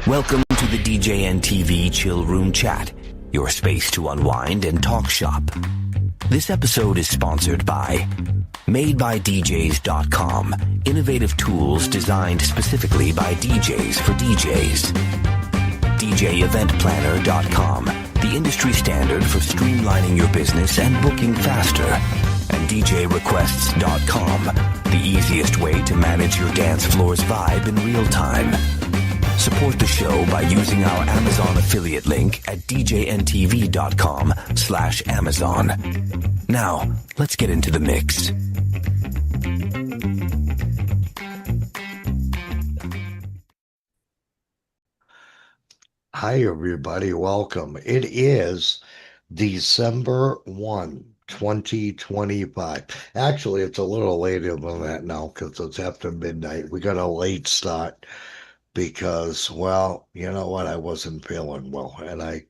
Welcome to the DJNTV Chill Room Chat, your space to unwind and talk shop. This episode is sponsored by MadeByDJs.com, innovative tools designed specifically by DJs for DJs. DJEventPlanner.com, the industry standard for streamlining your business and booking faster. And DJRequests.com, the easiest way to manage your dance floor's vibe in real time. Support the show by using our Amazon affiliate link at DJNTV.com/Amazon. Now, let's get into the mix. Hi, everybody. Welcome. It is December 1, 2025. Actually, it's a little later than that now because it's after midnight. We got a late start because, well, you know what? I wasn't feeling well. And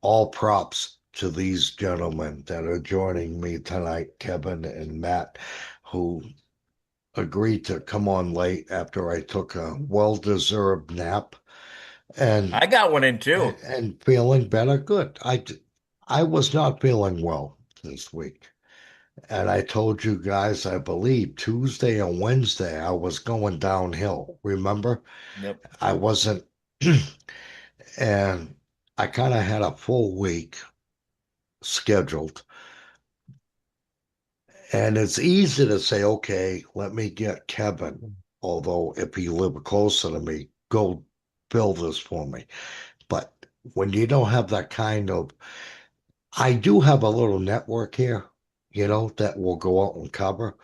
all props to these gentlemen that are joining me tonight, Kevin and Matt, who agreed to come on late after I took a well-deserved nap. And I got one in too. And feeling better. Good. I was not feeling well this week. And I told you guys, I believe Tuesday and Wednesday, I was going downhill. Remember? Yep. I wasn't, and I kind of had a full week scheduled. And it's easy to say, okay, let me get Kevin. Although if he lived closer to me, go fill this for me. But when you don't have that kind of, I do have a little network here, that will go out and cover.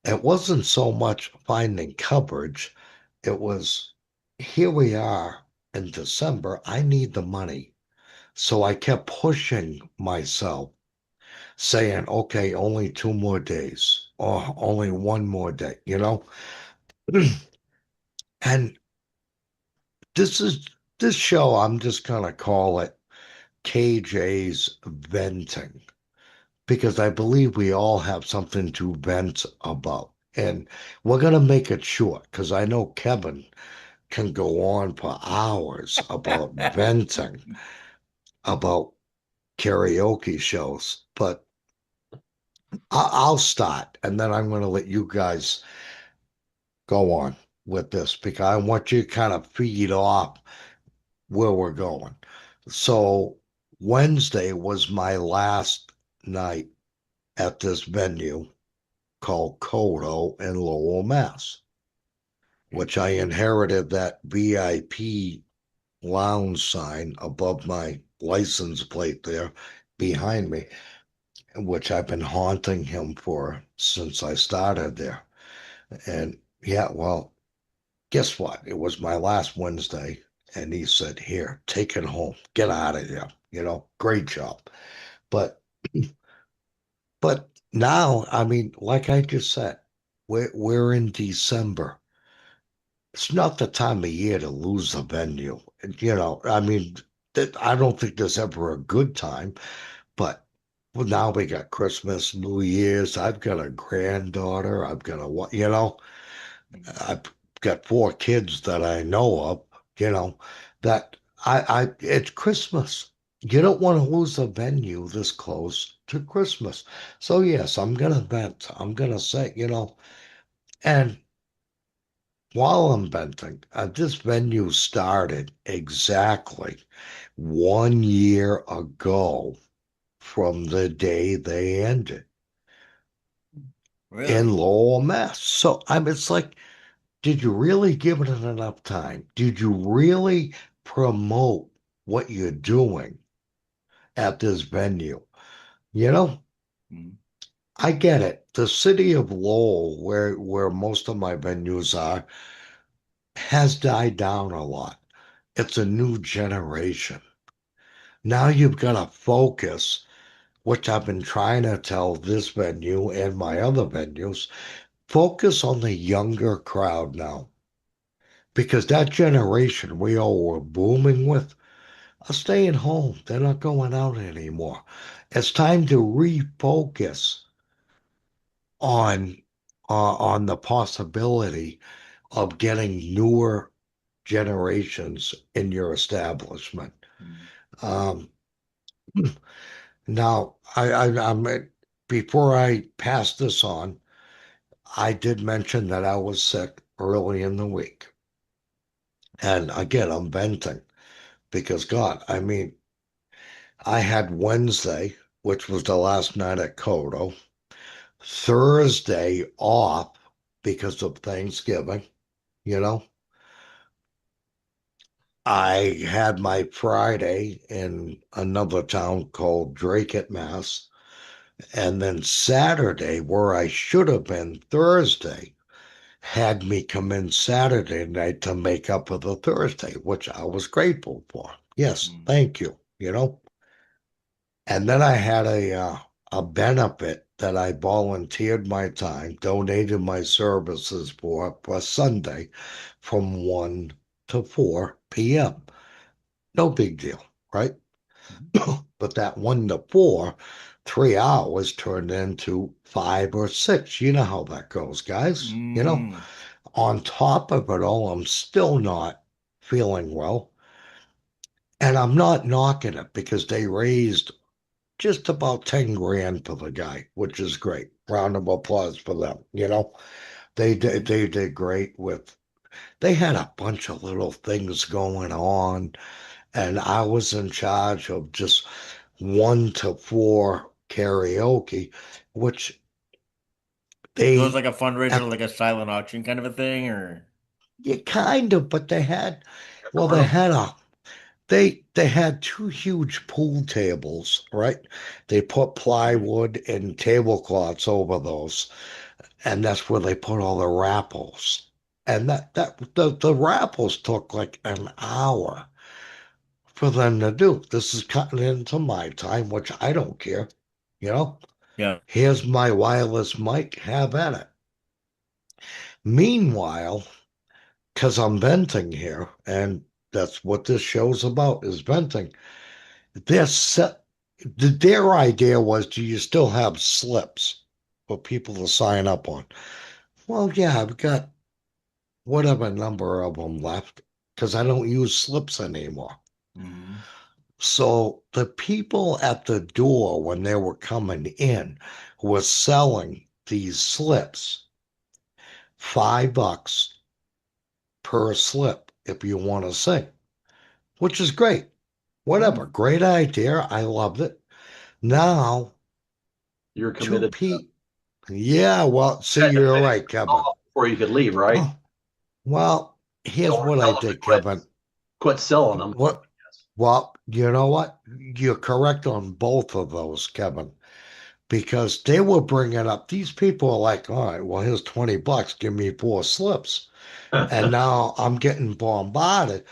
It wasn't so much finding coverage. It was, here we are in December. I need the money. So I kept pushing myself, saying, okay, only 2 more days or only 1 more day, And this show, I'm just going to call it KJ's venting, because I believe we all have something to vent about. And we're going to make it short because I know Kevin can go on for hours about venting, about karaoke shows. But I'll start, and then I'm going to let you guys go on with this because I want you to kind of feed off where we're going. So Wednesday was my last night at this venue called Kodo in Lowell, Mass, which I inherited that VIP lounge sign above my license plate there behind me, which I've been haunting him for since I started there. And yeah, well, guess what? It was my last Wednesday, and he said, here, take it home, get out of here. Great job. But now, I mean, like I just said, we're in December. It's not the time of year to lose a venue. I mean, I don't think there's ever a good time, but now we got Christmas, New Year's. I've got a granddaughter. I've got I've got 4 kids that I know of, that it's Christmas. You don't want to lose a venue this close to Christmas. So yes, I'm going to vent. I'm going to say, and while I'm venting, this venue started exactly 1 year ago from the day they ended. Really? In Lowell, Mass. So it's like, did you really give it enough time? Did you really promote what you're doing at this venue? I get it. The city of Lowell, where most of my venues are, has died down a lot. It's a new generation. Now you've got to focus, which I've been trying to tell this venue and my other venues, focus on the younger crowd now. Because that generation we all were booming with are staying home. They're not going out anymore. It's time to refocus on the possibility of getting newer generations in your establishment. Mm. Um, Now, I'm before I pass this on, I did mention that I was sick early in the week. And again, I'm venting because God, I mean, I had Wednesday, which was the last night at Kodo, Thursday off because of Thanksgiving, you know. I had my Friday in another town called Drake at Mass. And then Saturday, where I should have been Thursday, had me come in Saturday night to make up for the Thursday, which I was grateful for. Yes, Mm. thank you, you know. And then I had a benefit that I volunteered my time, donated my services for Sunday from 1 to 4 p.m. No big deal, right? Mhm. But that 1 to 4, 3 hours turned into 5 or 6. You know how that goes, guys. You know, Mm. on top of it all, I'm still not feeling well. And I'm not knocking it because they raised just about 10 grand for the guy, which is great. Round of applause for them. You know, Mhm. they did great with, they had a bunch of little things going on. And I was in charge of just 1 to 4 karaoke, which So it was they, like a fundraiser, at, like a silent auction kind of a thing, or yeah, kind of, but they had, A well, they carnival. had they had 2 huge pool tables, right? They put plywood and tablecloths over those, and that's where they put all the raffles. And the raffles took like an hour for them to do. This is cutting into my time, which I don't care. You know, yeah. here's my wireless mic, have at it. Meanwhile, because I'm venting here, and that's what this show's about is venting. This their idea was, do you still have slips for people to sign up on? Well, yeah, I've got whatever number of them left because I don't use slips anymore. Mm-hmm. So the people at the door when they were coming in were selling these slips, $5 per slip if you want to sing, which is great. Whatever, Mm. great idea. I loved it. Now, You're two committed to P. Yeah, well, see, had to you're finish right, the Kevin. song before you could leave, right? Oh, well, here's Don't what I tell them to did, Kevin. quit selling them. What? Well, you know what? You're correct on both of those, Kevin, because they were bringing up these people are like, all right, well, here's $20, give me 4 slips. And now I'm getting bombarded.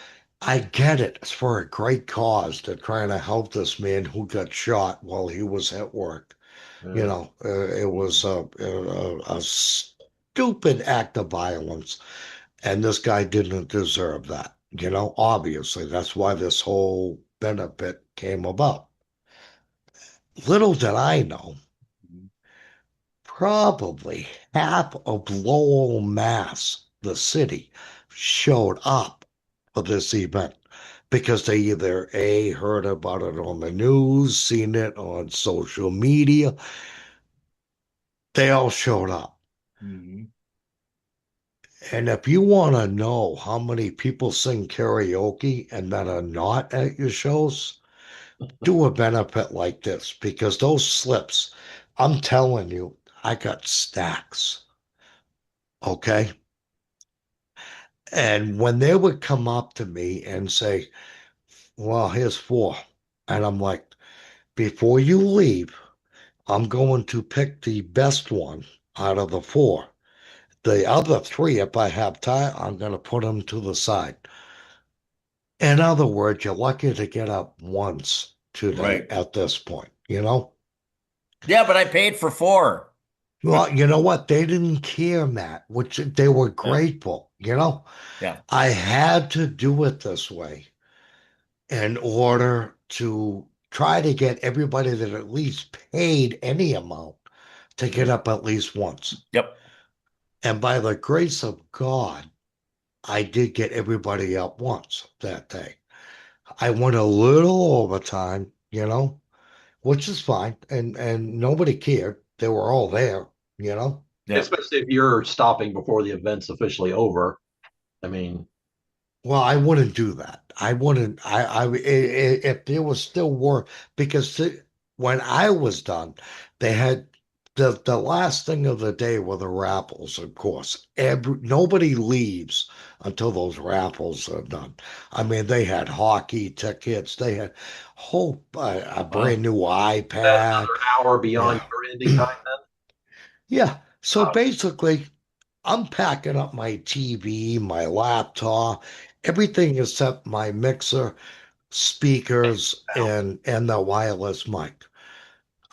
I get it. It's for a great cause. They're trying to help this man who got shot while he was at work. You Yeah. know, it was Mm. a stupid act of violence, and this guy didn't deserve that. You know, obviously, that's why this whole benefit came about. Little did I know, Mhm. probably half of Lowell, Mass, the city, showed up for this event because they either A, heard about it on the news, seen it on social media. They all showed up. Mhm. And if you want to know how many people sing karaoke and that are not at your shows, do a benefit like this because those slips, I'm telling you, I got stacks. Okay. And when they would come up to me and say, well, here's 4. And I'm like, before you leave, I'm going to pick the best one out of the 4. The other 3, if I have time, I'm going to put them to the side. In other words, you're lucky to get up once today Right. at this point, you know? Yeah, but I paid for 4. Well, you know what? They didn't care, Matt, which they were Yeah. grateful, you know? Yeah. I had to do it this way in order to try to get everybody that at least paid any amount to get Mhm. up at least once. Yep. And by the grace of God, I did get everybody up once that day. I went a little overtime, which is fine, and nobody cared. They were all there, you know. Yep. Especially if you're stopping before the event's officially over. I mean, Well, I wouldn't do that. I wouldn't. If there was still work, because when I was done, they had the last thing of the day were the raffles. Of course, nobody leaves until those raffles are done. I mean, they had hockey tickets. They had a brand Wow. new that iPad. another hour beyond Yeah, your ending time yeah. So then? basically, I'm packing up my TV, my laptop, everything except my mixer, speakers, and the wireless mic.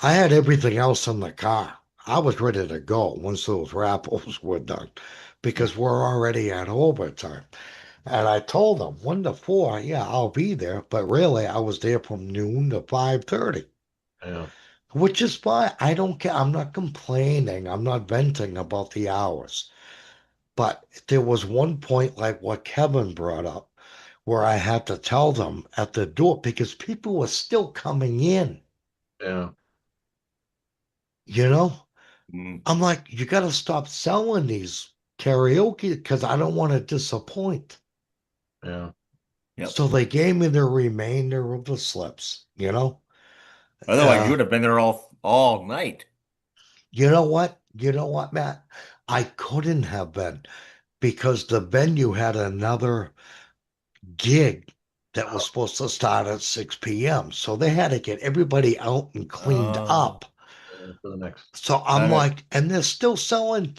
I had everything else in the ar. I was ready to go once those rappels were done because we're already at overtime. And I told them 1 to 4, yeah, I'll be there. But really, I was there from noon to 5:30, Yeah. which is fine. I don't care. I'm not complaining. I'm not venting about the hours. But there was one point, like what Kevin brought up, where I had to tell them at the door because people were still coming in, Yeah. you know? Mm. I'm like, you got to stop selling these karaoke because I don't want to disappoint. Yeah. Yep. So they gave me the remainder of the slips, you know? Otherwise, you Uh, would have been there all night. you know what? You know what, Matt? I couldn't have been because the venue had another gig that was supposed to start at 6 p.m. So they had to get everybody out and cleaned Uh, up. For the next. So I'm got it. like, and they're still selling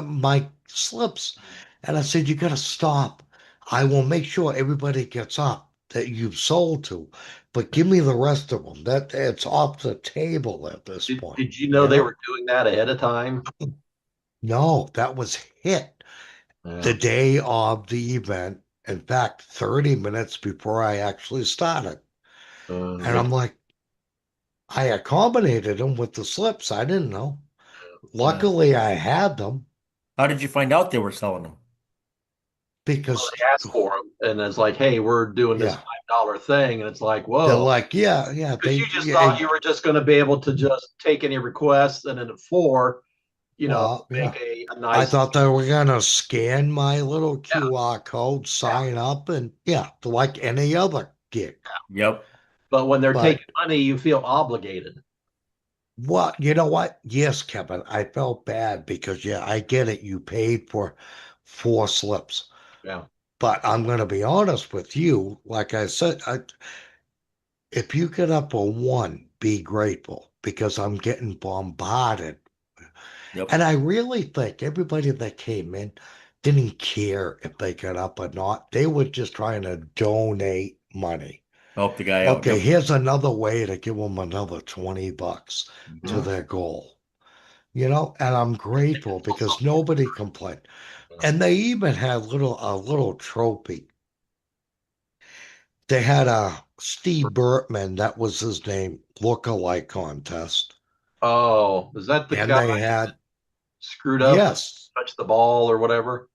my slips. And I said, you got to stop. I will make sure everybody gets up that you've sold to, but give me the rest of them. That it's off the table at this point, Did you know you they know? were doing that ahead of time? No, that was hit the Yeah. day of the event. In fact, 30 minutes before I actually started. And They, I'm like, I accommodated them with the slips. I didn't know. Yeah. Luckily, I had them How did you find out they were selling them? well, because, they asked for them, and it's like, hey, we're doing this yeah, $5 thing, and it's like, they're whoa, like, yeah, yeah, because they, you just yeah, thought you were just going to be able to just take any requests, and then at 4, well, yeah. make a I nice, thought they were gonna scan my little yeah, QR code, yeah. sign up, and yeah, like any other gig. Yep. But when they're But taking money, you feel obligated. what, you know what? Yes, Kevin, I felt bad because yeah, I get it. You paid for 4 slips. Yeah. But I'm going to be honest with you. Like I said, if you get up a 1, be grateful because I'm getting bombarded. Yep. And I really think everybody that came in didn't care if they got up or not. They were just trying to donate money. Help the guy out. Okay, Yep. here's another way to give them another $20 to Mhm. Yeah. their goal. And I'm grateful because nobody complained. And they even had a little trophy. They had a Steve Burtman, that was his name, look-alike contest. Oh, is that the And guy they had, screwed up and yes, touched the ball or whatever?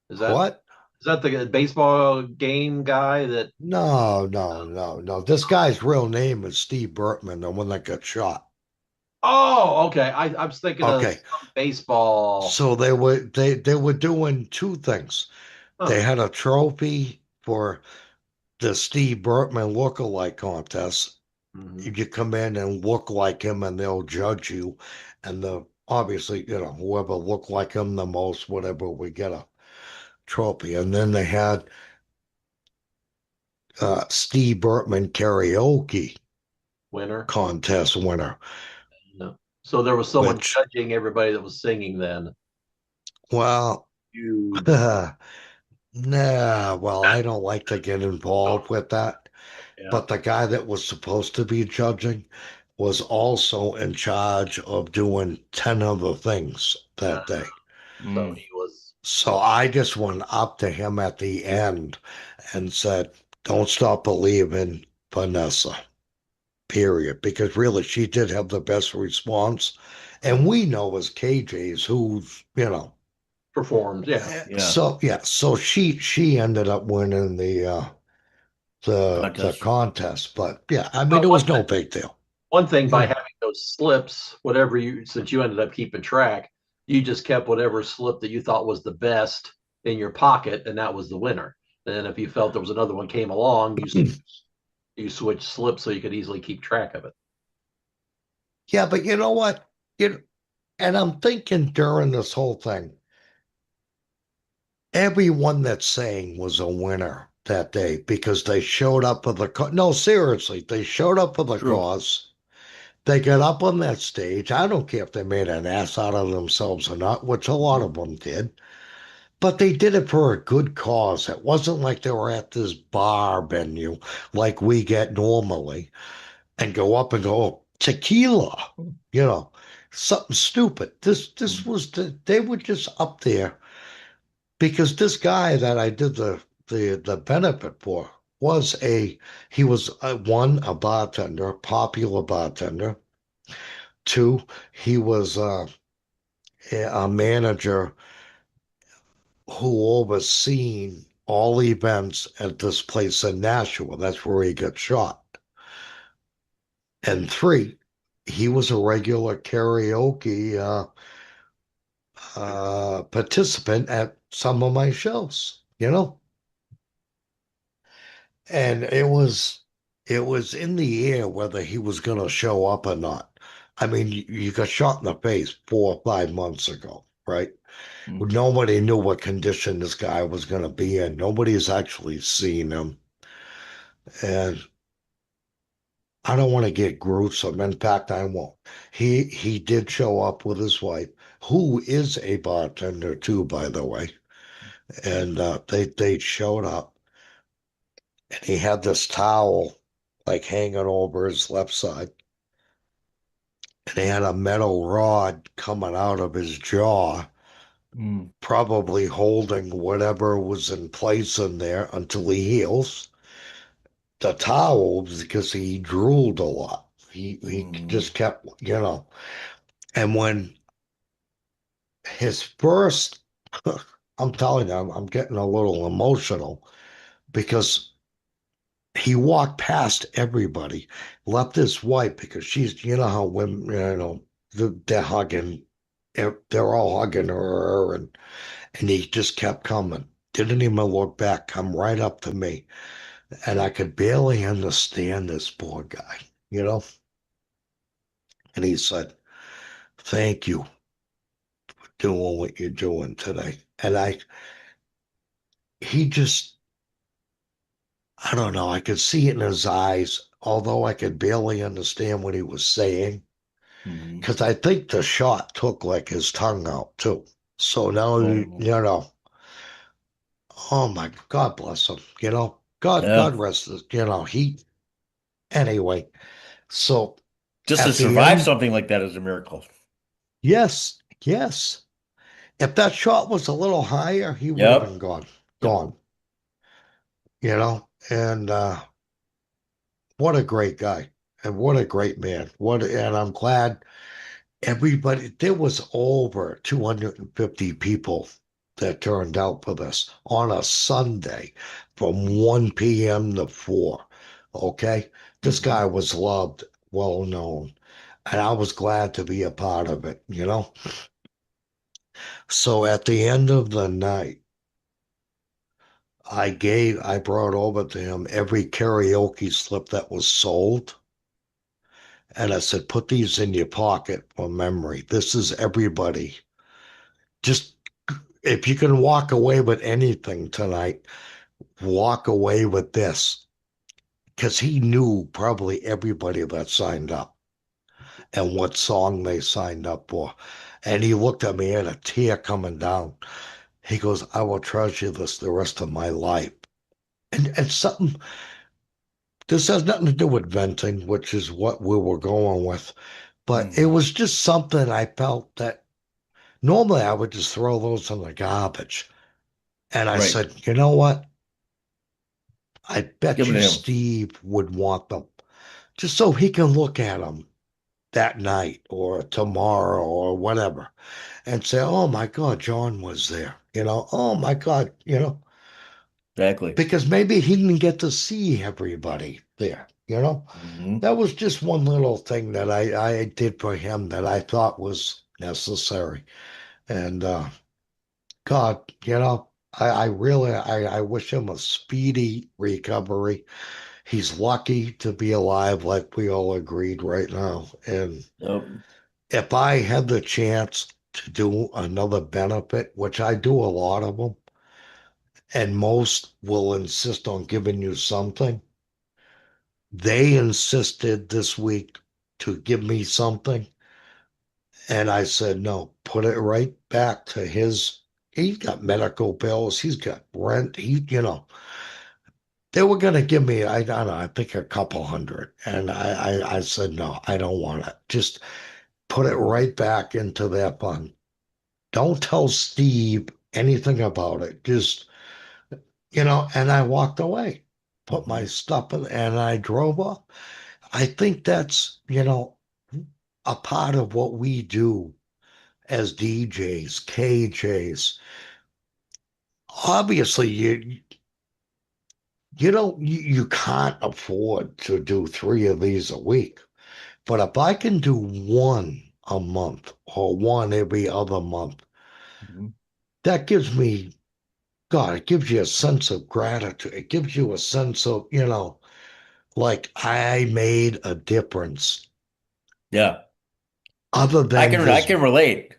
Is that what? is that the baseball game guy that? No, no, no, no. This guy's real name is Steve Burtman, the one that got shot. Oh, okay. I was thinking of Okay, some baseball. so they were doing 2 things. They Huh. had a trophy for the Steve Burtman look-alike contest. Hmm. You come in and look like him, and they'll judge you. And obviously, whoever looked like him the most, whatever, we get a trophy. And then they had Steve Burtman karaoke Winner. contest winner, No. So there was someone which, judging everybody that was singing then. well, Huge. nah, well, I don't like to get involved with that. Yeah. But the guy that was supposed to be judging was also in charge of doing 10 other things Uh, that day. so Mm. he was. So I just went up to him at the end and said, don't stop believing Vanessa, period. Because really, she did have the best response. And we know as KJs who's, performed. Yeah. So she ended up winning the Contest. contest. But yeah, I mean, Well, it was no big deal. one thing by Yeah. having those slips, whatever you, since you ended up keeping track, you just kept whatever slip that you thought was the best in your pocket, and that was the winner. And then if you felt there was another one came along, you switched slips so you could easily keep track of it. Yeah, but you know what? And I'm thinking during this whole thing, everyone that sang was a winner that day because they showed up for the no, seriously, they showed up for the True. cause. They got up on that stage. I don't care if they made an ass out of themselves or not, which a lot of them did, but they did it for a good cause. It wasn't like they were at this bar venue like we get normally and go up and go, oh, tequila, you know, something stupid. This was they were just up there because this guy that I did the benefit for he was one, a bartender, popular bartender. Two, he was a manager who overseen all events at this place in Nashua. That's where he got shot. And three, he was a regular karaoke participant at some of my shows, you know? And it was in the air whether he was going to show up or not. I mean, you got shot in the face 4 or 5 months ago, right? Mm. Nobody knew what condition this guy was going to be in. Nobody's actually seen him. And I don't want to get gruesome. In fact, I won't. He did show up with his wife, who is a bartender too, by the way. And they showed up, and he had this towel like hanging over his left side, and he had a metal rod coming out of his jaw, Mm. probably holding whatever was in place in there until he heals. The towel was because he drooled a lot. He Mm. just kept, and when his first, I'm telling you, I'm getting a little emotional because he walked past everybody, left his wife because she's, you know how women, they're hugging, they're all hugging her, and he just kept coming. Didn't even look back, come right up to me. And I could barely understand this poor guy, you know? And he said, thank you for doing what you're doing today. And he just, I don't know, I could see it in his eyes, although I could barely understand what he was saying. Mm. Because I think the shot took like his tongue out too. So now, Oh. oh my God bless him, God, Yeah. God rest his, anyway. So Just to at the survive end, something like that is a miracle. yes, yes. If that shot was a little higher, he would have been Yep. gone, Yep. gone, and what a great guy and what a great man. And I'm glad everybody, there was over 250 people that turned out for this on a Sunday from 1 p.m. to 4. Okay. This Mm-hmm. guy was loved, well known, and I was glad to be a part of it. So at the end of the night, I brought over to him every karaoke slip that was sold. And I said, put these in your pocket for memory. This is everybody. Just if you can walk away with anything tonight, walk away with this. Because he knew probably everybody that signed up and what song they signed up for. And he looked at me and a tear coming down. He goes, I will treasure this the rest of my life. And something, this has nothing to do with venting, which is what we were going with. But it Mm. was just something I felt that normally I would just throw those in the garbage. And I Right. said, you know what? I bet Give it you to him. Steve would want them just so he can look at them that night or tomorrow or whatever and say, oh my God, John was there. Oh my God, Exactly. because maybe he didn't get to see everybody there. Hmm. That was just one little thing that I did for him that I thought was necessary. And God, I really I wish him a speedy recovery. He's lucky to be alive, like we all agreed right now. And Yep. if I had the chance to do another benefit, which I do a lot of them, and most will insist on giving you something, they insisted this week to give me something. And I said, no, put it right back to he's got medical bills, he's got rent, they were going to give me, I don't know, I think a couple hundred. And I said, no, I don't want it. Just put it right back into that fund. Don't tell Steve anything about it. Just, and I walked away, put my Hmm. stuff in, and I drove off. I think that's, a part of what we do as DJs, KJs. Obviously, you can't afford to do three of these a week. But if I can do one a month or one every other month, Hmm. that gives me, God, it gives you a sense of gratitude. It gives you a sense of, like I made a difference Yeah. other I than can I this. can relate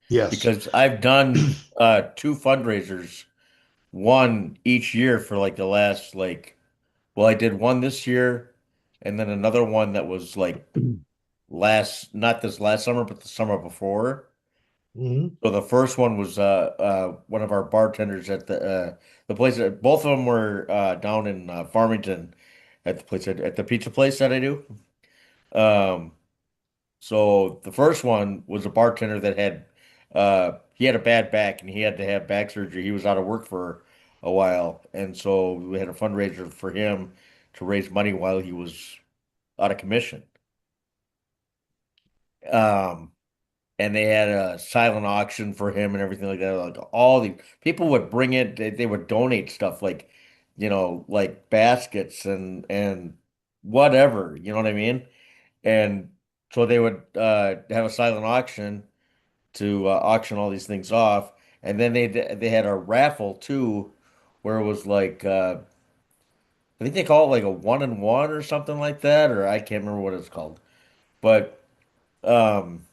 Yes. because I've done two fundraisers, one each year for like the last like well, I did one this year and then another one that was like last not this last summer, but the summer before. Mhm. So the first one was one of our bartenders at the place that both of them were down in Farmington at the place at the pizza place that I do. Um, so the first one was a bartender that had he had a bad back and he had to have back surgery. He was out of work for a while, and so we had a fundraiser for him to raise money while he was out of commission. Um, and they had a silent auction for him and everything like that. Like all the people would bring it, they would donate stuff like, like baskets and whatever, you know what I mean? And so they would have a silent auction to auction all these things off, and then they had a raffle too, where it was like I think they call it like a one and one or something like that, or I can't remember what it's called, but um,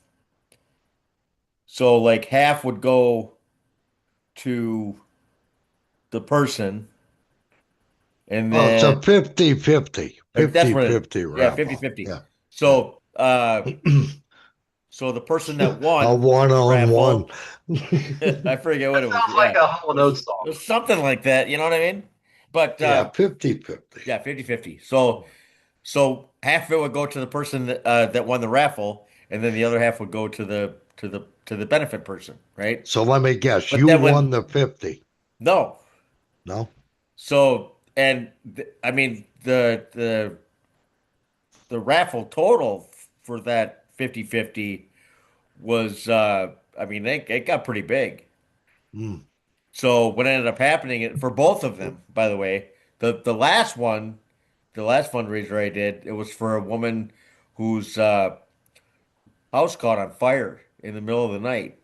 so like half would go to the person, and Oh, it's then a 50-50, that's what it is. 50-50 Yeah, 50 raffle. fifty. Yeah. Yeah. So so the person that A won the one-on-one. raffle, I forget what That it was. sounds like Yeah. a Hall and Oates It song. was something like that, you know what I mean? But Yeah, 50-50. yeah, 50 50. So half of it would go to the person that won the raffle, and then the other half would go to the benefit person, right? So let me guess, But you then won when the 50. no, No? so and th I mean the raffle total for that 50-50 was I mean it got pretty big. Mm. So what ended up happening for both of them, by the way, the last one, the last fundraiser I did, it was for a woman whose house caught on fire in the middle of the night.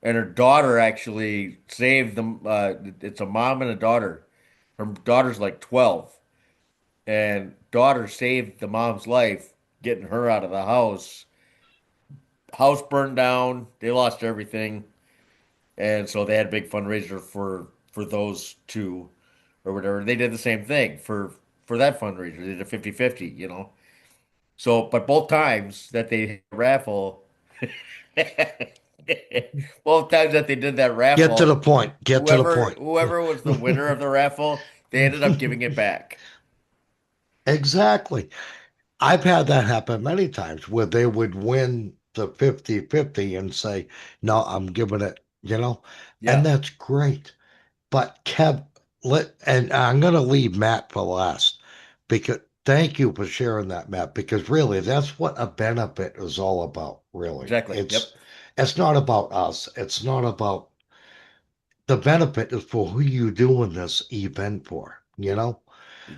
And her daughter actually saved them. It's a mom and a daughter. Her daughter's like 12, and daughter saved the mom's life, getting her out of the house. House burned down. They lost everything, and so they had a big fundraiser for those two, or whatever. They did the same thing for that fundraiser. They did a 50-50, you know. So, but both times that they raffle, both times that they did that Get to the raffle, point. Get to the whoever point. whoever was the winner of the raffle, they ended up giving it back. Exactly. I've had that happen many times where they would win the 50-50 and say, no, I'm giving it. And Yeah. that's great. But Kev, and I'm going to leave Matt for last because Thank you for sharing that, Matt, because really that's what a benefit is all about, really. Exactly. Yep. It's not about us. It's not about the benefit is for who you doing this event for, you know?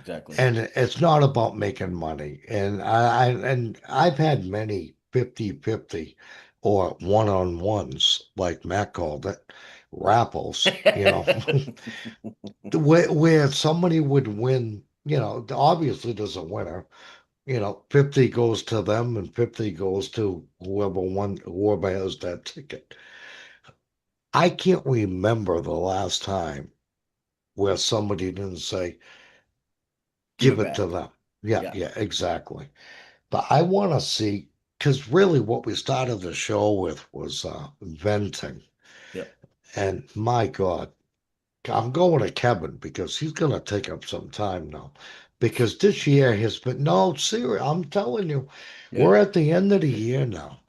Exactly. And it's not about making money. And I've had many 50-50 or one-on-ones, like Matt called it, raffles, where somebody would win, obviously there's a winner. 50 goes to them and 50 goes to whoever has that ticket. I can't remember the last time where somebody didn't say, Give give it it to back. them. Yeah, Yeah. yeah, exactly. But I want to see, because really what we started the show with was venting. Yep. And my God, I'm going to Kevin because he's going to take up some time now. Because this year has been, no, serious, I'm telling you, Yeah. we're at the end of the year now.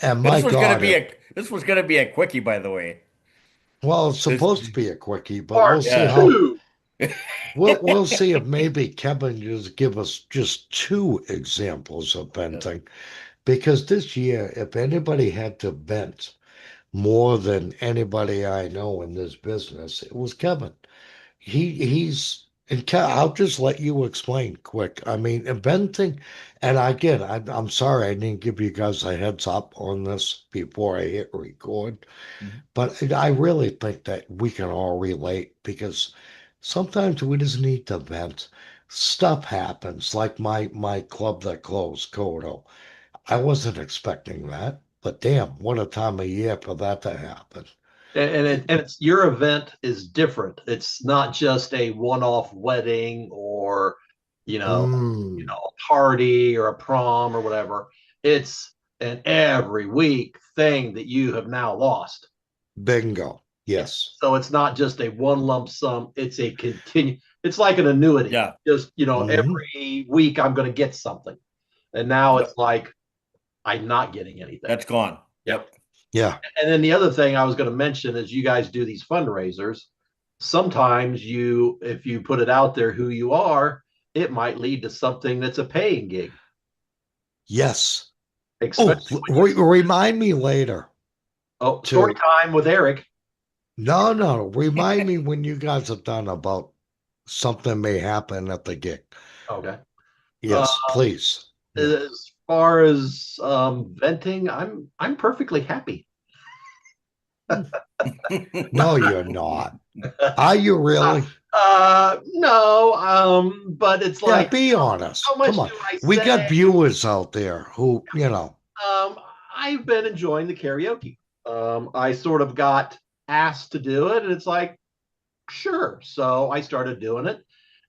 And my This was gonna God, be a this was gonna be a quickie, by the way. well, it's This, supposed to be a quickie, but we'll Part see yeah. how. two. We'll see if maybe Kevin just give us just two examples of Yeah. venting. Because this year, if anybody had to vent more than anybody I know in this business, it was Kevin. I'll just let you explain quick. I mean, venting, and again, I'm sorry I didn't give you guys a heads up on this before I hit record, Mhm. but I really think that we can all relate because sometimes we just need to vent. Stuff happens, like my club that closed, Kodo. I wasn't expecting that, but damn, what a time of year for that to happen. And it's your event is different. It's not just a one-off wedding or you know Mm, a party or a prom or whatever. It's an every week thing that you have now lost. bingo. Yeah. Yes. So it's not just a one lump sum. It's a continue. It's like an annuity. Yeah. Just Hmm. every week I'm going to get something, and now it's Yep. like I'm not getting anything. That's gone. Yeah. Yep. Yeah. And then the other thing I was going to mention is you guys do these fundraisers. Sometimes if you put it out there who you are, it might lead to something that's a paying gig, Yes. Oh, especially when you. remind me later Oh, story to time with Eric. no. Remind me when you guys have done about something may happen at the gig. Okay. Uh, Yes, please. Yeah. as far as venting, I'm perfectly happy. No, you're not. Are you really? No, but it's Yeah, like, be how honest. Come much on. do I We say? got viewers out there who, Um, I've been enjoying the karaoke. I sort of got asked to do it, and it's like, sure. So I started doing it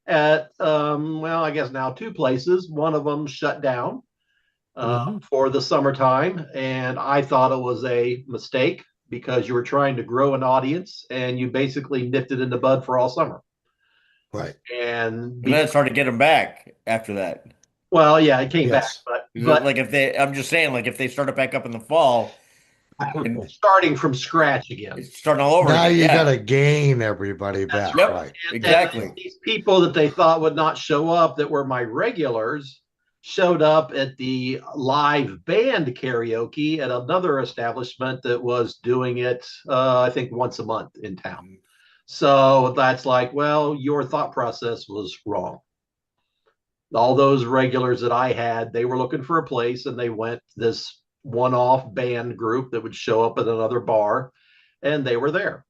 at, well, I guess now two places. One of them shut down mhm, for the summertime, and I thought it was a mistake because you were trying to grow an audience and you basically nipped it in the bud for all summer. right. And And then because, it's hard to get them back after that. well, yeah, it came back, Yes. but Like if they, I'm just saying, like if they start it back up in the fall and starting from scratch again. it's starting all over Now again. you got Yeah. to gain everybody That's back, right. Yep. right? And Exactly. these people that they thought would not show up, that were my regulars, showed up at the live band karaoke at another establishment that was doing it, I think, once a month in town. So that's like, well, your thought process was wrong. All those regulars that I had, they were looking for a place and they went this one off band group that would show up at another bar and they were there.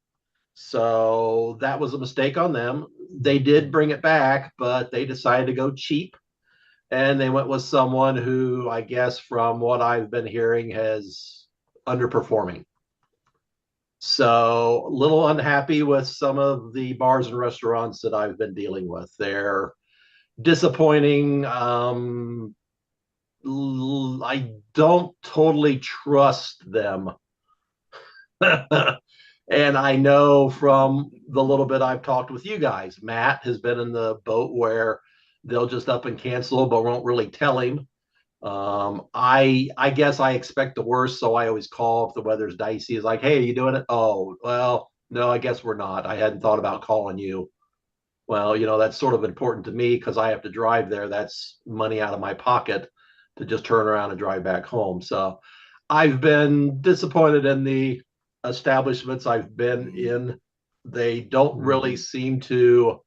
So that was a mistake on them. They did bring it back, but they decided to go cheap and they went with someone who, I guess, from what I've been hearing, has underperforming. So a little unhappy with some of the bars and restaurants that I've been dealing with. They're disappointing. I don't totally trust them. And I know from the little bit I've talked with you guys, Matt has been in the boat where they'll just up and cancel, but won't really tell him. I guess I expect the worst, so I always call if the weather's dicey. Is like, hey, are you doing it? Oh, well, no, I guess we're not. I hadn't thought about calling you. Well, that's sort of important to me because I have to drive there. That's money out of my pocket to just turn around and drive back home. So I've been disappointed in the establishments I've been in. They don't really seem to,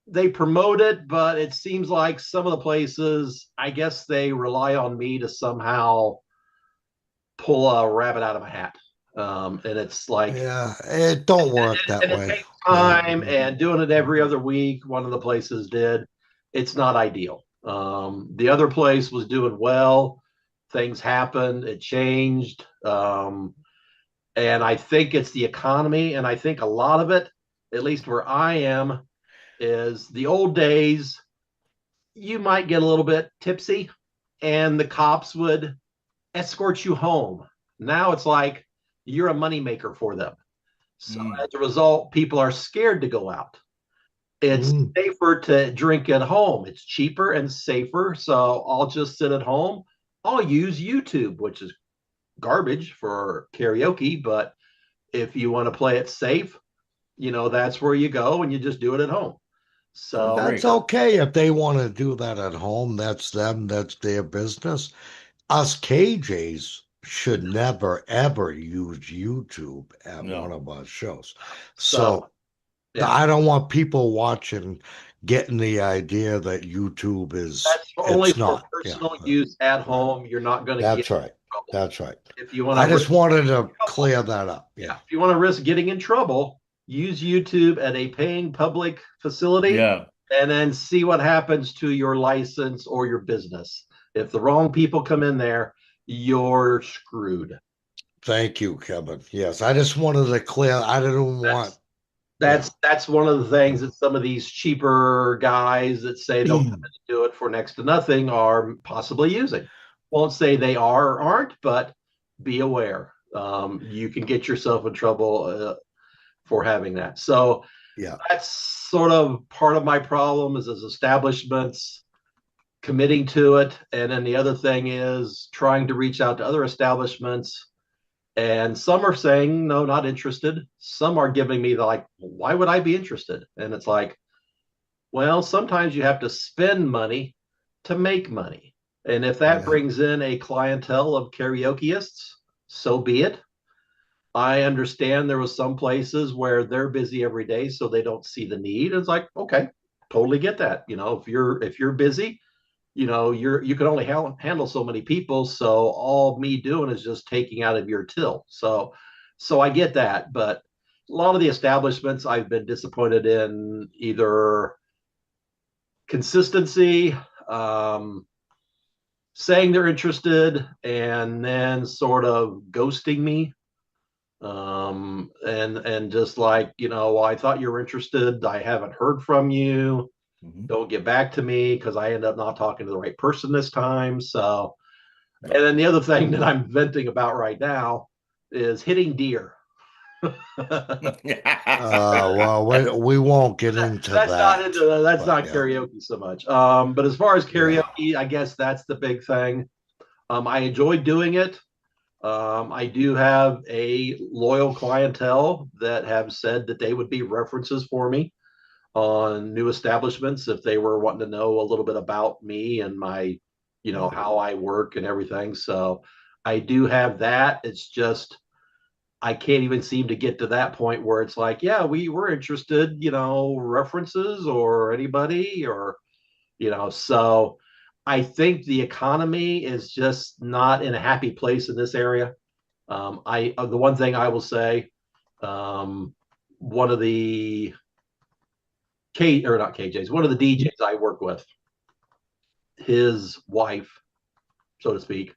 they promote it, but it seems like some of the places, I guess they rely on me to somehow pull a rabbit out of a hat. And it's like, Yeah, it don't work that and it way. takes time, and doing it every other week, one of the places did. It's not ideal. The other place was doing well. Things happened. It changed. And I think it's the economy. And I think a lot of it, at least where I am, is the old days. You might get a little bit tipsy and the cops would escort you home. Now it's like you're a moneymaker for them. So as a result, people are scared to go out. It's safer to drink at home. It's cheaper and safer. So I'll just sit at home. I'll use YouTube, which is garbage for karaoke. But if you want to play it safe, that's where you go and you just do it at home. So That's okay if they want to do that at home. That's them. That's their business. Us KJs should never ever use YouTube at one of our shows. So yeah. I don't want people watching getting the idea that YouTube is. That's only it's for not. personal Yeah, use at home. You're not going to get that's right. in trouble. That's right. If you want I to just wanted to clear that up. yeah, if you want to risk getting in trouble, use YouTube at a paying public facility, Yeah. and then see what happens to your license or your business. If the wrong people come in there, you're screwed. Thank you, Kevin. Yes, I just wanted to clear. I didn't want. That's one of the things that some of these cheaper guys that say they'll come in and do it for next to nothing are possibly using. Won't say they are or aren't, but be aware. You can get yourself in trouble for having that. So Yeah. that's sort of part of my problem is as establishments committing to it. And then the other thing is trying to reach out to other establishments. And some are saying, no, not interested. Some are giving me the like, why would I be interested? And it's like, well, sometimes you have to spend money to make money. And if that brings in a clientele of karaokeists, so be it. I understand there was some places where they're busy every day, so they don't see the need. It's like, okay, totally get that. If you're busy, you can only handle so many people. So all me doing is just taking out of your till. So I get that, but a lot of the establishments I've been disappointed in either consistency, saying they're interested and then sort of ghosting me, and just like, well, I thought you were interested, I haven't heard from you, don't get back to me, because I end up not talking to the right person this time. So and then the other thing that I'm venting about right now is hitting deer. Well, we won't get into That's that. That's not karaoke so much. But as far as karaoke, I guess that's the big thing. I enjoy doing it. I do have a loyal clientele that have said that they would be references for me on new establishments if they were wanting to know a little bit about me and my, how I work and everything. So I do have that. It's just I can't even seem to get to that point where it's like, yeah, we were interested, references or anybody or, so I think the economy is just not in a happy place in this area. The one thing I will say, one of the not KJs, one of the DJs I work with, his wife, so to speak,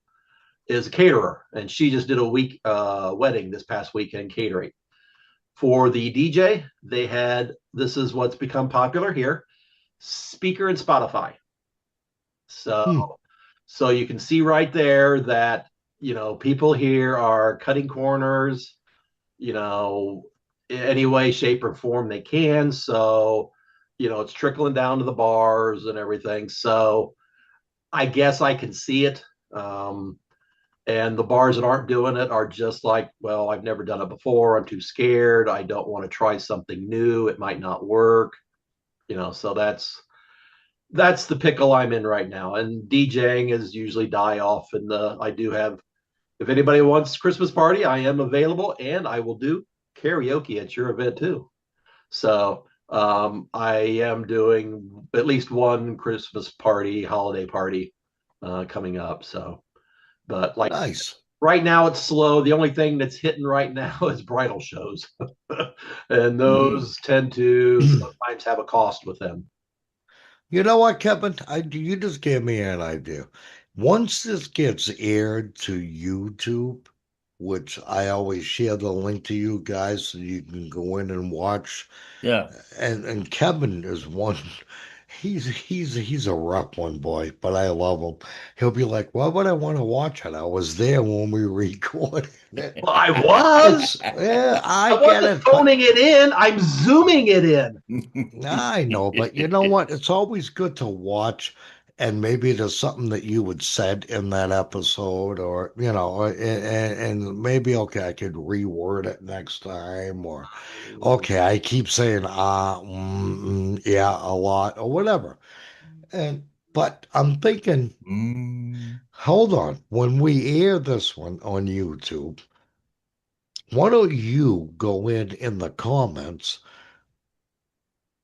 is a caterer, and she just did a week wedding this past weekend catering. For the DJ, they had, this is what's become popular here, speaker and Spotify. So you can see right there that, people here are cutting corners, any way, shape, or form they can. So, it's trickling down to the bars and everything. So I guess I can see it. And the bars that aren't doing it are just like, well, I've never done it before. I'm too scared. I don't want to try something new. It might not work. So that's the pickle I'm in right now. And DJing is usually die off. And I do have, if anybody wants Christmas party, I am available, and I will do karaoke at your event too. So I am doing at least one Christmas party, holiday party coming up. So, but like Nice. right now it's slow. The only thing that's hitting right now is bridal shows, and those tend to sometimes have a cost with them. You know what, Kevin? You just gave me an idea. Once this gets aired to YouTube, which I always share the link to you guys so you can go in and watch. Yeah. And Kevin is one. He's a rough one, boy, but I love him. He'll be like, "Why would I want to watch it? I was there when we recorded it." Well, I was. Yeah, I I get wasn't it, but phoning it in. I'm zooming it in. I know, but you know what? It's always good to watch, and maybe there's something that you would said in that episode, or and maybe okay, I could reword it next time, or okay, I keep saying yeah, a lot, or whatever. And but I'm thinking, hold on, when we air this one on YouTube, why don't you go in the comments?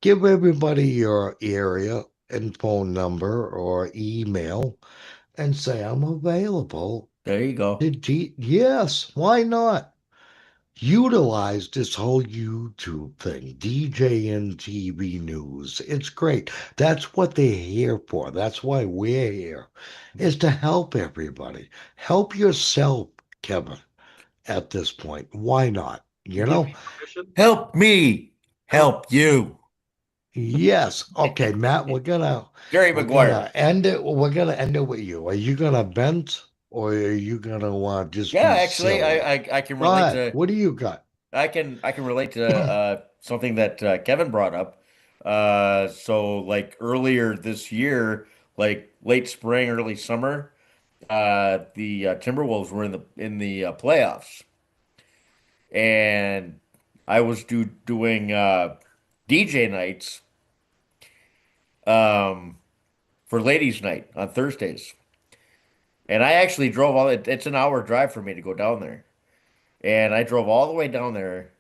Give everybody your area and phone number or email and say, I'm available. There you go. Yes, why not? Utilize this whole YouTube thing, DJNTV News. It's great. That's what they're here for. That's why we're here, is to help everybody. Help yourself, Kevin, at this point. Why not? You Give know? me permission. Help me help you. Yes. Okay, Matt, Jerry we're Maguire. gonna end it. We're gonna end it with you. Are you gonna vent or are you gonna just Yeah, be actually, silly? I can Go relate ahead. to What do you got? I can relate to something that Kevin brought up. So like earlier this year, like late spring, early summer, the Timberwolves were in the playoffs, and I was doing DJ nights um, for ladies' night on Thursdays, and I actually drove all it. It's an hour drive for me to go down there, and I drove all the way down there.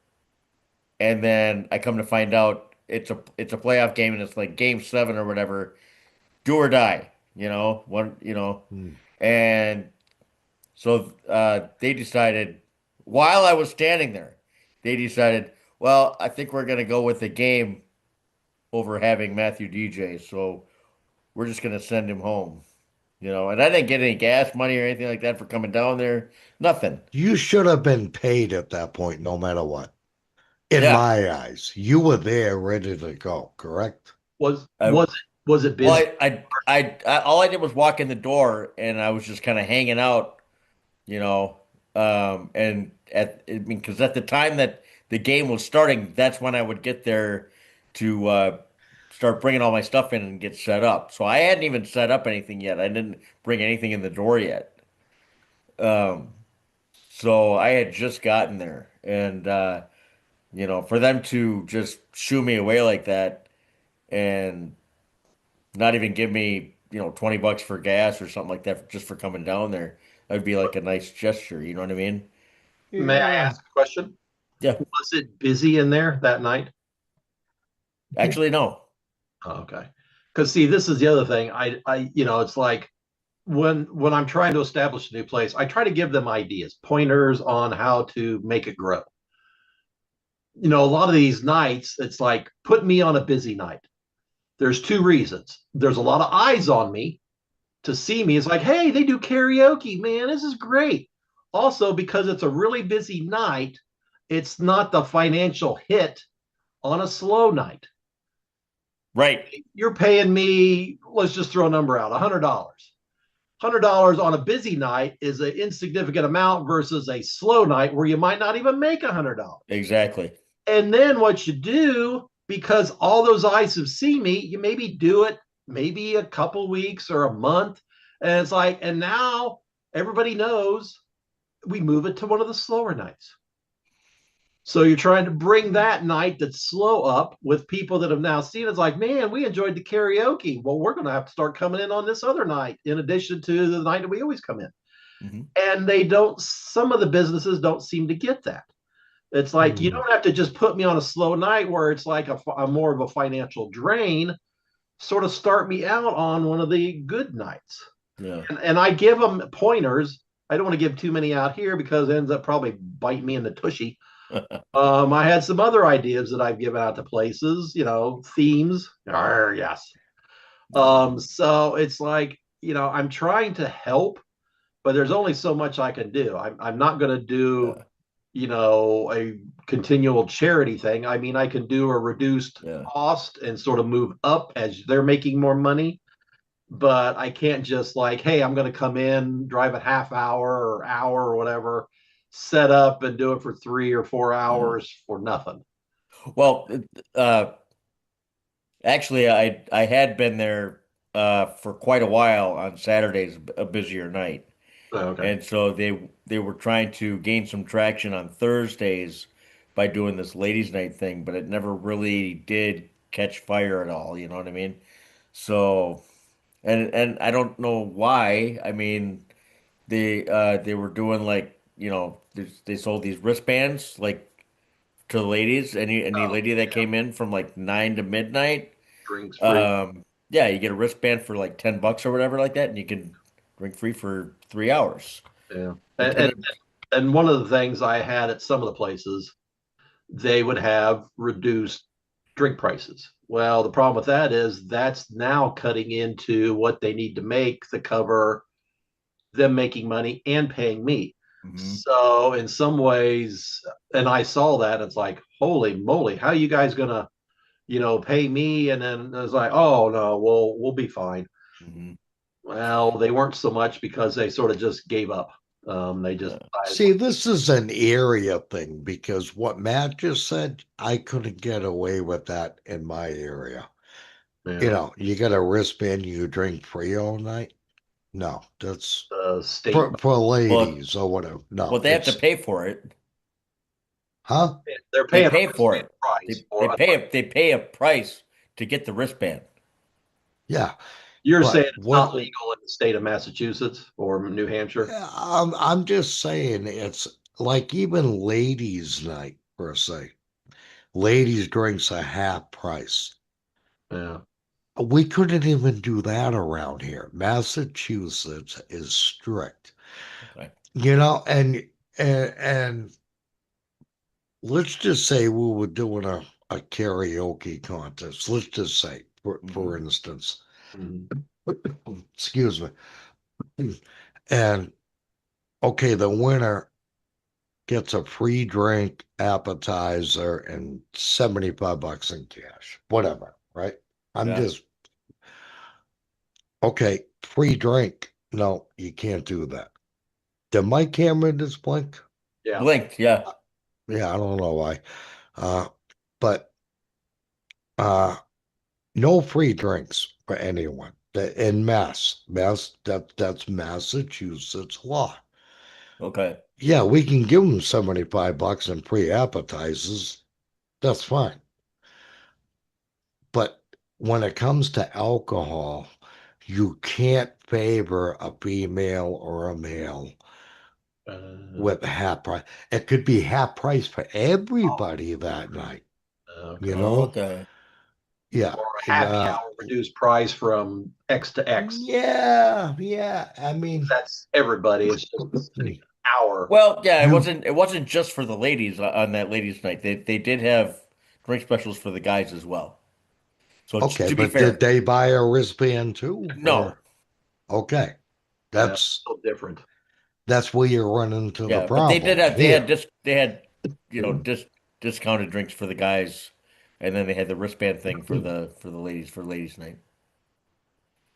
And then I come to find out it's a playoff game and it's like game seven or whatever, do or die, Hmm. and so they decided while I was standing there, they decided, well, I think we're gonna go with the game over having Matthew DJ, so we're just gonna send him home, and I didn't get any gas money or anything like that for coming down there, nothing. You should have been paid at that point, no matter what. In Yeah. my eyes, you were there ready to go, correct? Was I, was it was it well, busy? I all I did was walk in the door and I was just kind of hanging out, you know. And I mean, because at the time that the game was starting, that's when I would get there to start bringing all my stuff in and get set up. So I hadn't even set up anything yet. I didn't bring anything in the door yet. Um, so I had just gotten there, and for them to just shoo me away like that and not even give me, $20 for gas or something like that just for coming down there, that'd be like a nice gesture. You know what I mean? May I Yeah. ask a question? Yeah. Was it busy in there that night? Actually, no. Oh, okay. Because see, this is the other thing. It's like when I'm trying to establish a new place, I try to give them ideas, pointers on how to make it grow. A lot of these nights, it's like put me on a busy night. There's two reasons. There's a lot of eyes on me to see me. It's like, hey, they do karaoke, man. This is great. Also, because it's a really busy night, it's not the financial hit on a slow night. Right. You're paying me, let's just throw a number out, $100. $100 on a busy night is an insignificant amount versus a slow night where you might not even make $100. Exactly. And then what you do, because all those eyes have seen me, you maybe do it maybe a couple weeks or a month. And it's like, and now everybody knows we move it to one of the slower nights. So you're trying to bring that night that's slow up with people that have now seen it. It's like, man, we enjoyed the karaoke. Well, we're going to have to start coming in on this other night in addition to the night that we always come in. Mhm. And they don't, some of the businesses don't seem to get that. It's like, you don't have to just put me on a slow night where it's like a more of a financial drain. Sort of start me out on one of the good nights. Yeah. And I give them pointers. I don't want to give too many out here because it ends up probably biting me in the tushy. I had some other ideas that I've given out to places, themes. Yes. So it's like, I'm trying to help, but there's only so much I can do. I'm not going to do, Yeah. a continual charity thing. I mean, I can do a reduced Yeah. cost and sort of move up as they're making more money, but I can't just like, hey, I'm going to come in, drive a half hour or whatever, set up and do it for 3 or 4 hours for nothing. Well, uh, actually, I had been there for quite a while on Saturdays, a busier night. Okay. And so they were trying to gain some traction on Thursdays by doing this ladies' night thing, but it never really did catch fire at all, you know what I mean? So and I don't know why. I mean, they were doing like, they sold these wristbands like to the ladies, any Oh, lady that yeah. came in from like 9 to midnight. Drinks free. Yeah, you get a wristband for like $10 or whatever like that, and you can drink free for 3 hours. Yeah. And, And, and and, then, and one of the things I had at some of the places, they would have reduced drink prices. Well, the problem with that is that's now cutting into what they need to make to cover them making money and paying me. Mhm. So in some ways, and I saw that, it's like, holy moly, how are you guys gonna, pay me? And then it's like, oh no, we'll be fine. Mhm. Well, they weren't so much because they sort of just gave up. They just Yeah. decided, See, this is an area thing because what Matt just said, I couldn't get away with that in my area. yeah, You got a wristband, you drink free all night. No, that's state, for Well, ladies or whatever. well, No, they have to it's pay for it. huh? they're They paying a pay for wristband it. price They they for. pay a, they pay a price to get the wristband. Yeah, You're saying but it's what not legal in the state of Massachusetts or New Hampshire? I'm just saying it's like even ladies' night per se. Ladies drinks a half price. Yeah. We couldn't even do that around here. Massachusetts is strict, Okay. and let's just say we were doing a karaoke contest. Let's just say, for Hmm. instance, Mhm. excuse me, and okay, the winner gets a free drink, appetizer, and 75 bucks in cash, whatever, right? I'm Yeah. just okay, free drink. No, you can't do that. Did my camera just blink? Yeah. Blinked. Yeah. Yeah, I don't know why. Uh, but uh, no free drinks for anyone. In that's Massachusetts law. Okay. Yeah, we can give them 75 bucks in free appetizers. That's fine. But when it comes to alcohol, you can't favor a female or a male Uh, with half price. It could be half price for oh, everybody that night, you okay. Oh, know? okay. Yeah. Or a happy hour reduced price from X to X. Yeah, yeah. I mean, That's everybody. It's just an hour. Well, yeah, it you wasn't it wasn't just for the ladies on that ladies' night. They did have drink specials for the guys as well. So okay, to be but did fair, they buy a wristband too? no. Or okay, Yeah, that's so different. that's where you run into the Yeah, but they did problem have they had here. dis they had discounted drinks for the guys, and then they had the wristband thing for the ladies' night.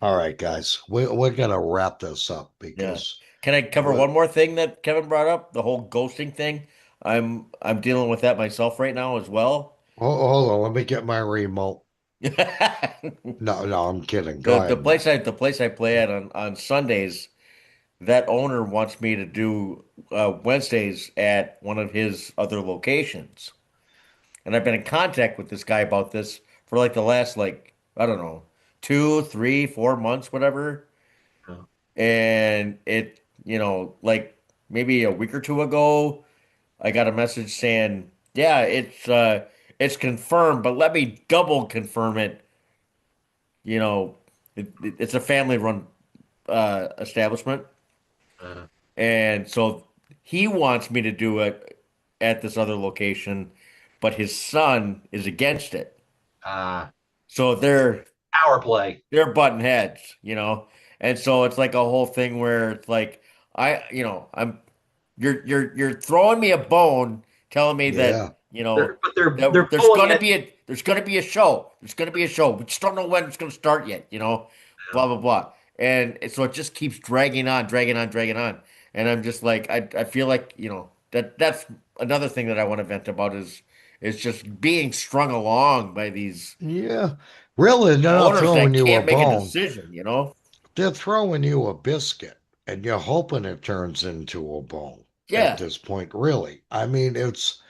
All right, guys, we're gonna wrap this up Yeah. because Can I cover we're one more thing that Kevin brought up? The whole ghosting thing. I'm dealing with that myself right now as well. hold on, let me get my remote. The No, no, I'm kidding. Go the ahead, place Matt. I the place I play at on Sundays, that owner wants me to do Wednesdays at one of his other locations. And I've been in contact with this guy about this for like the last like, I don't know, 2, 3, 4 months, whatever. Yeah. And like maybe a week or two ago, I got a message saying, "Yeah, it's confirmed, but let me double confirm it." You know, it's a family-run establishment, Uh, and so he wants me to do it at this other location, but his son is against it. uh, So Power play. they're butting heads. And so it's like a whole thing where it's like I'm you're throwing me a bone, telling me that Yeah. They're there's pulling gonna it. be a show. There's gonna be a show. We just don't know when it's gonna start yet. Blah blah blah. And so it just keeps dragging on, dragging on, dragging on. And I'm just like I feel like, that's another thing that I want to vent about is just being strung along by these Yeah. Really, they're not owners throwing that you a can't make a bone. decision. They're throwing you a biscuit, and you're hoping it turns into a bone at Yeah, this point, really. I mean, it's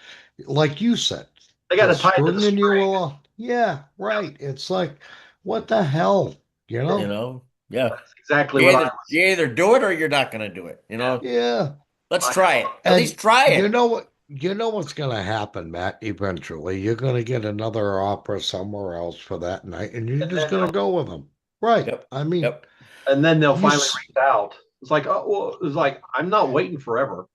like you said, They got they're to tie to the stringing you string. along. Yeah, right. It's like, what the hell? You you know? know, yeah. That's exactly You what I either was. you either do it or you're not gonna do it. Yeah. Let's I try have it. At And least try you it. know what? You know what's going to happen, Matt, eventually. You're going to get another opera somewhere else for that night, and you're and just then going to go with them. Right. Yep. I mean, Yep. they'll you, finally reach out. It's like, oh well, it's like I'm not waiting forever.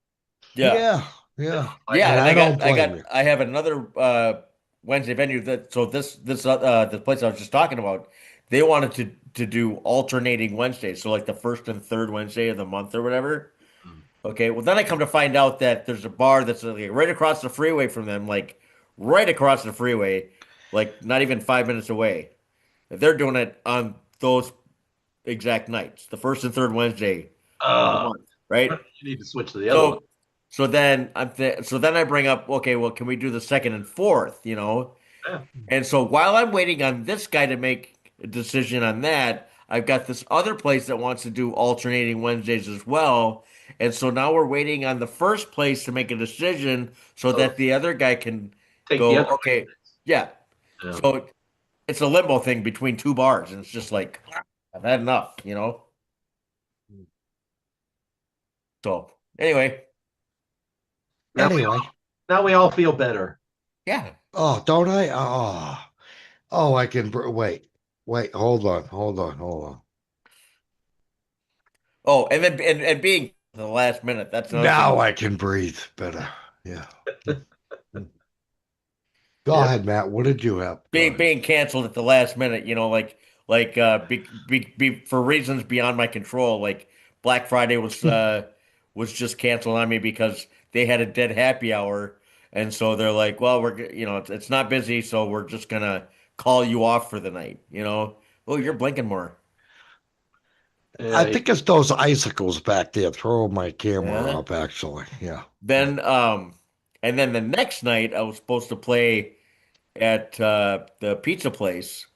Yeah. yeah, yeah. Like Yeah, And and I don't blame you. I have another Wednesday venue that so the place I was just talking about, they wanted to do alternating Wednesdays, so like the first and third Wednesday of the month or whatever. Okay, well then I come to find out that there's a bar that's like right across the freeway from them, like right across the freeway, like not even 5 minutes away. They're doing it on those exact nights, the first and third Wednesday of the uh, month, right? you need to switch to the other one. So then I bring up, okay, well, can we do the second and fourth? Yeah. And so while I'm waiting on this guy to make a decision on that, I've got this other place that wants to do alternating Wednesdays as well. And so now we're waiting on the first place to make a decision so So that the other guy can take the go, other okay, yeah. Wednesdays. So it's a limbo thing between two bars, and it's just like I've had enough. So anyway, Now we Anyway, now we all feel better. yeah. oh, don't I? Oh, I can. Wait, hold on. Oh, and then and being the last minute, that's another thing. Now I can breathe better. Yeah. Go Yeah. ahead, Matt. What did you have? Go ahead. Being canceled at the last minute, for reasons beyond my control. Like Black Friday was just canceled on me because they had a dead happy hour, and so they're like, well, it's not busy, so we're just gonna call you off for the night. Oh, you're blinking more. I Yeah. think it's those icicles back there. Throw my camera Yeah. up, actually. Yeah. Then and then the next night I was supposed to play at the pizza place,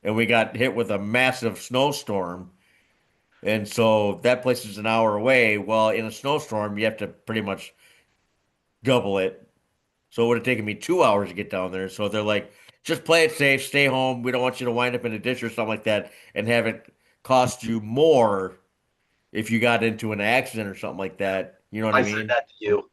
and we got hit with a massive snowstorm. And so that place is an hour away. Well, in a snowstorm, you have to pretty much double it. So it would have taken me 2 hours to get down there. So they're like, just play it safe, stay home. We don't want you to wind up in a ditch or something like that and have it cost you more if you got into an accident or something like that. You know what I I said mean? that to you.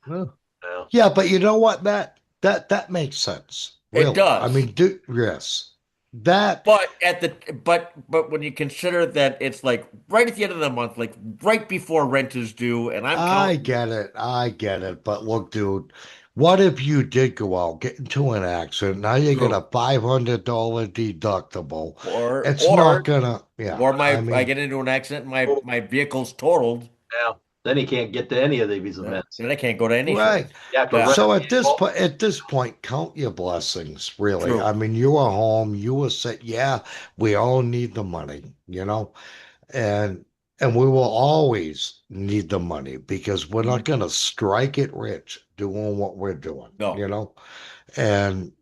Well, Yeah. yeah, but you know what, Matt? That makes sense. It Really. I does. mean, yes. That But when you consider that it's like right at the end of the month, like right before rent is due, and I'm I counting get it. I get it. But look, dude, what if you did go out, get into an accident? Now you get through, a $500 deductible. or It's not or gonna, yeah. or I I mean, get into an accident, my vehicle's totaled, Yeah. Then he can't get to any of these events. then I can't go to any shows. right. You have to Yeah, rent So a vehicle. at this point, count your blessings, really. true. I mean, you were home, you were set. Yeah, we all need the money, and we will always need the money because we're not Mhm. gonna strike it rich doing what we're doing, No. you know? And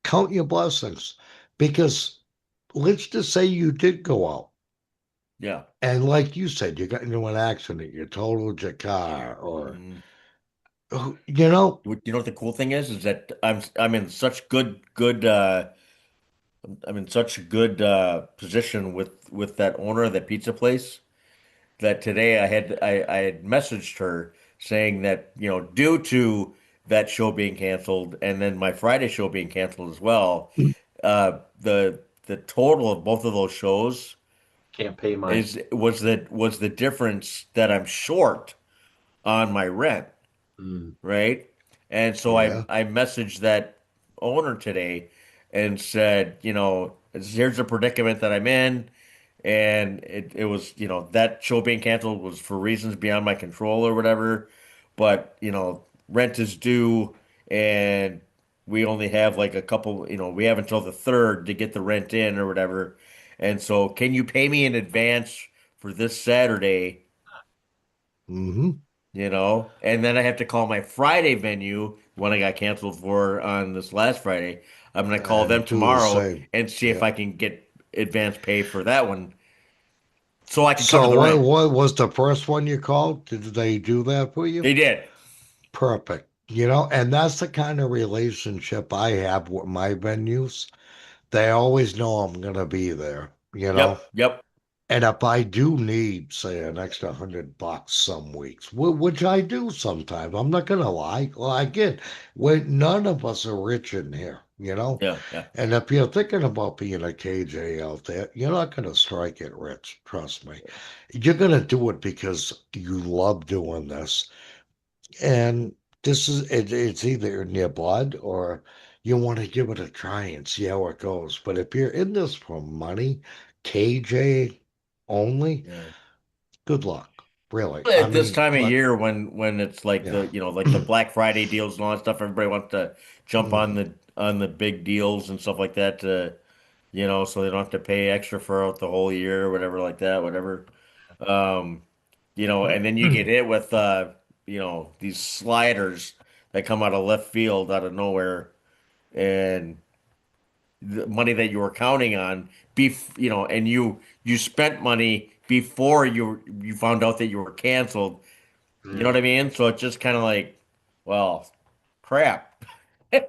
count your blessings because let's just say you did go out. Yeah. And like you said, you got into an accident, you totaled your car, or Mhm. you know, You know what the cool thing is? Is that I'm in such I'm in such a good position with that owner of that pizza place that today I had messaged her saying that, you know, due to that show being canceled and then my Friday show being canceled as well, the total of both of those shows Can't pay my. is was the difference that I'm short on my rent, Mm. right? And so yeah. I messaged that owner today and said, you know, here's the predicament that I'm in. And it was, you know, that show being canceled was for reasons beyond my control or whatever. But, you know, rent is due and we only have like a couple, you know, we have until the third to get the rent in or whatever. And so can you pay me in advance for this Saturday? Hmm. You know, and then I have to call my Friday venue when I got canceled for on this last Friday. I'm gonna call them And do the tomorrow same. and see if Yeah. I can get advance pay for that one so I can cover So the rent. what was the first one you called? Did they do that for you? They did. Perfect. You know, and that's the kind of relationship I have with my venues. They always know I'm gonna be there, you know. Yep, yep. And if I do need, say, an extra $100 some weeks, which I do sometimes, I'm not gonna lie. Well, again, none of us are rich in here, you know. Yeah, yeah. And if you're thinking about being a KJ out there, you're not gonna strike it rich. Trust me. You're gonna do it because you love doing this, and it's either in your blood or you want to give it a try and see how it goes. But if you're in this for money, KJ only, Yeah. good luck. Really. I At this mean, time of but year when it's like yeah. the, you know, like the Black Friday deals and all that stuff, everybody wants to jump on the big deals and stuff like that to, you know, so they don't have to pay extra for the whole year or whatever like that, whatever. Um, you know, and then you get hit with you know, these sliders that come out of left field out of nowhere and the money that you were counting on you know, and you spent money before you found out that you were canceled. You know what Mm. I mean? So it's just kind of like, well, crap. You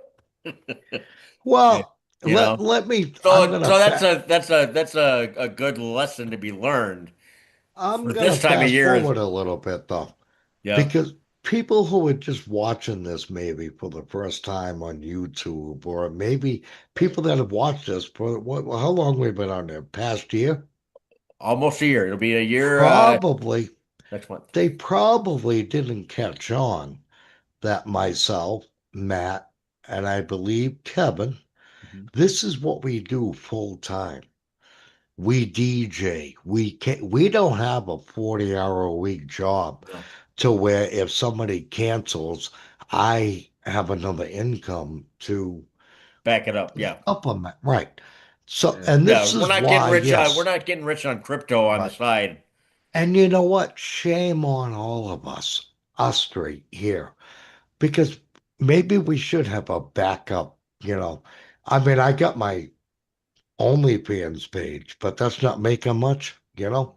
Well, know? I'm So gonna so fa that's a good lesson to be learned I'm for gonna this time of fast year is forward a little bit though, yeah, because people who are just watching this maybe for the first time on YouTube, or maybe people that have watched this for how long we've been on there, past year, almost a year. It'll be a year probably next month. they probably didn't catch on that myself, Matt, and I believe Kevin, Mhm. this is what we do full time. We DJ. We don't have a 40-hour a week job No, to where if somebody cancels, I have another income to back it up. Yeah. supplement. Right. So, Yeah. and Yeah, this is getting why, rich on we're yes, not getting rich on crypto on the right. side. And you know what? Shame on all of us three here, because maybe we should have a backup, you know. I mean, I got my OnlyFans page, but that's not making much, you know.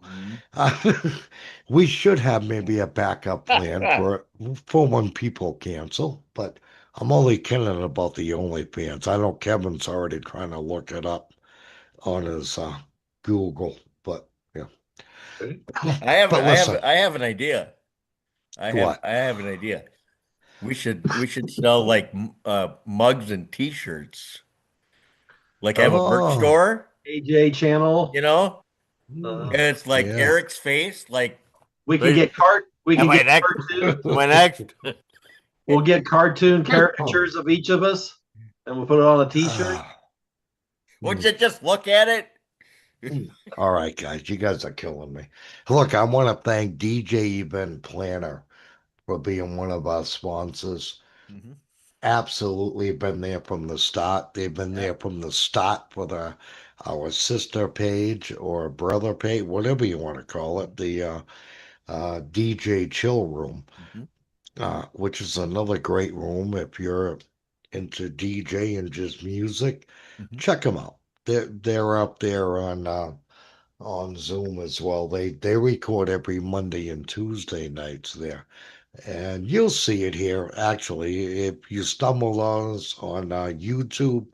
Mhm. We should have maybe a backup plan for when people cancel, but I'm only kidding about the OnlyFans. I know Kevin's already trying to look it up on his Google, but yeah. Okay. But listen, I have an idea. what? I have an idea. We should sell like mugs and t-shirts. Like have a merch Oh, store, AJ channel. you know? And Uh, it's like yeah. Eric's face, like we could ready get cart. We am could I get next? cartoon. Am I next? We'll get cartoon caricatures of each of us, and we'll put it on a T-shirt. Ah, Would hmm. you just look at it? All right, guys, you guys are killing me. Look, I want to thank DJ Event Planner for being one of our sponsors. Mhm. Absolutely been there from the start. They've been Yeah. there from the start for our sister page or brother page, whatever you want to call it, the DJ Chill Room, Mhm. which is another great room if you're into DJ and just music. Mhm. Check them out. They're up there on on Zoom as well. They record every Monday and Tuesday nights there. And you'll see it here. Actually, if you stumble on us on YouTube,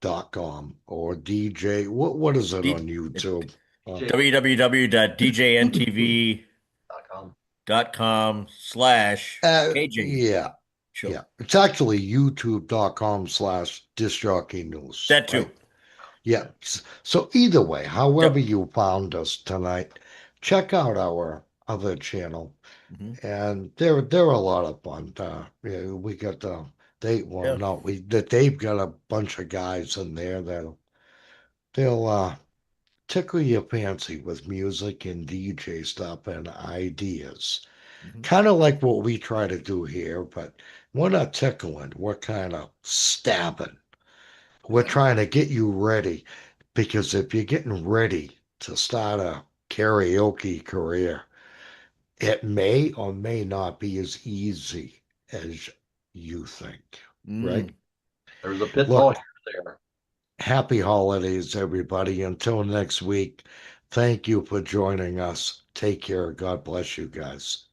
DJTVnews.com or DJ, what is it on YouTube? www.djntv.com /KJ Yeah, show. yeah. It's actually youtube.com/ disc jockey news, That too. right? Yeah. So either way, however Yep. you found us tonight, check out our other channel, Mhm. and they're a lot of fun. Yeah, we got they well Yeah. no we that they've got a bunch of guys in there that they'll tickle your fancy with music and DJ stuff and ideas. Mhm. Kind of like what we try to do here, but we're not tickling. We're kind of stabbing. We're trying to get you ready because if you're getting ready to start a karaoke career, it may or may not be as easy as you think, right? Mm. There's a pitfall Look, here or there. happy holidays, everybody. Until next week, thank you for joining us. Take care. God bless you guys.